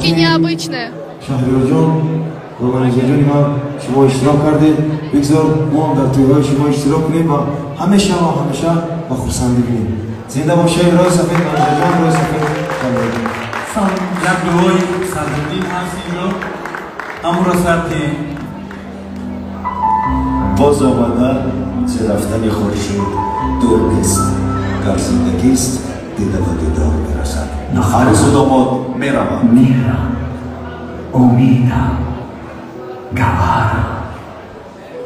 Необычное. شهریار قربان جون ما شما اشتراک کردید بگذار ما هم در تویهای شما اشتراک کنیم و همیشه با خورسندی بینیم زنده باشه رای سفید جان رای سفید یک دوهای صدردین هستیم رو همون را سرتی باز آمدن چه رفتن خورشید دور نیست در زندگی است دیده و دیدار برسد عروس و داماد میروند میرم امیدم گوهرم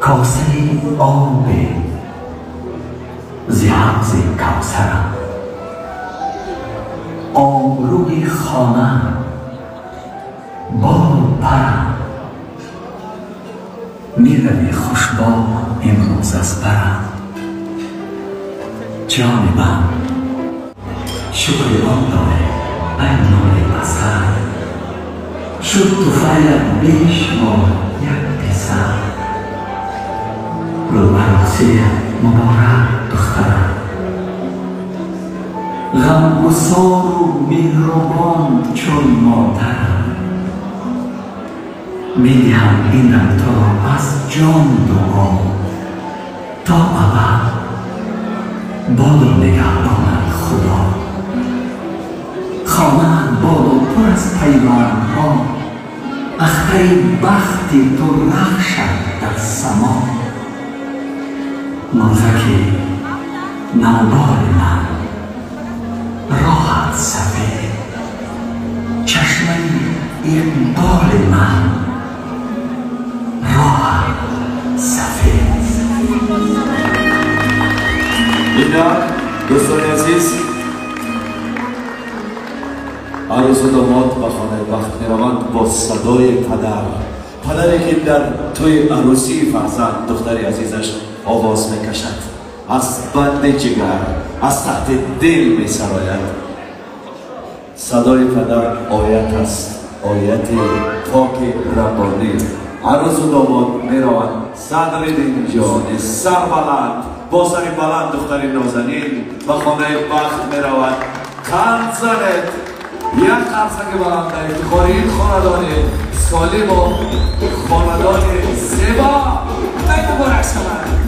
کاسه آب ز حوض کوثرم آبروی خانه بال و پرم میروی خوشبال امروز از برم جان من شکر آن داره ای نور پسر شد تو فیلم بشمار یک پسر رو عروسی مبارک دخترم غمگسار و مهربان چون مادرم میدهم اینم تا از جان دعا تا ابد باد و نگهبانم خدا خانه باد و پر از پیوندها اختر بختی تو رخشد در سما نازکی نوبار من راحت سفید چشمه اقبال من راحت سفید اینا دوستان عزیز عروس و داماد به خانه بخت میروند با صدای پدری که در توی عروسی فرزند دختری عزیزش آواز میکشد از بند جگر از تحت دل میسراید صدای پدر آیت است آیت پاک ربانی عروس و داماد میروند صدرالدین جان سربلند با سر بلند دختری نازنین به خانه بخت میروند قند زند یک قرصک بلند در افتخار این خاندان سالم و خاندان زیبا مبارک شود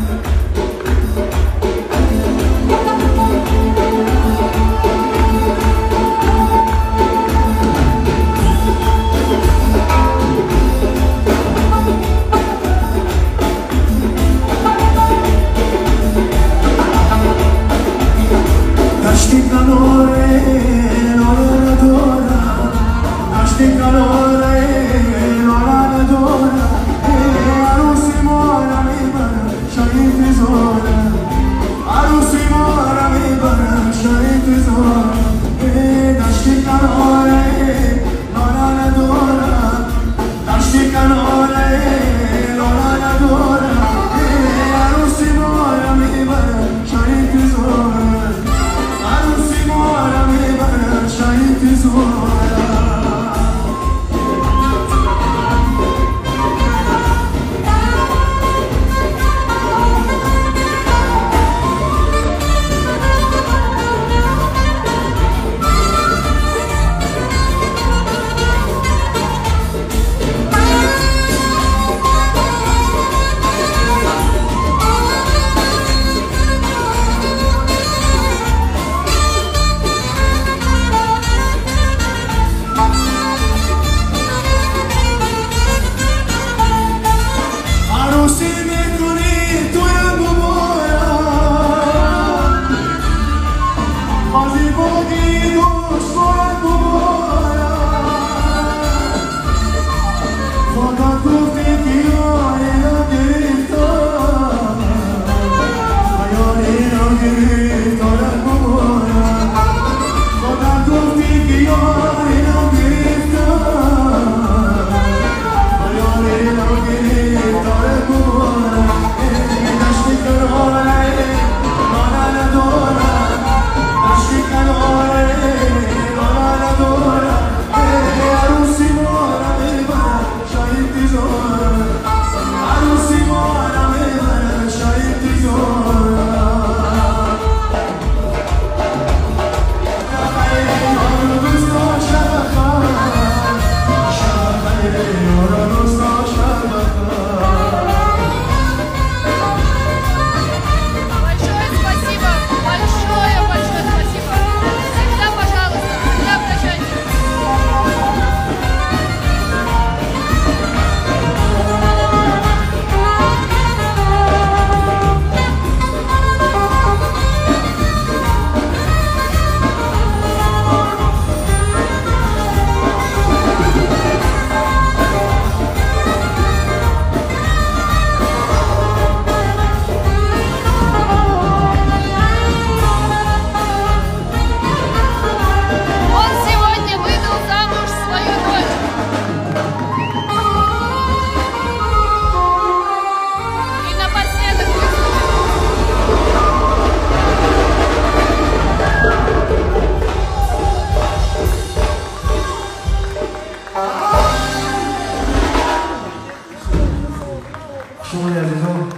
شما عزیزان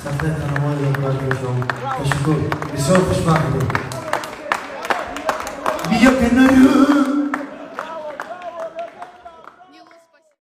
صفحه تنمای یادگاری شما تشکر بسیار خوشبخت بود بیا کنار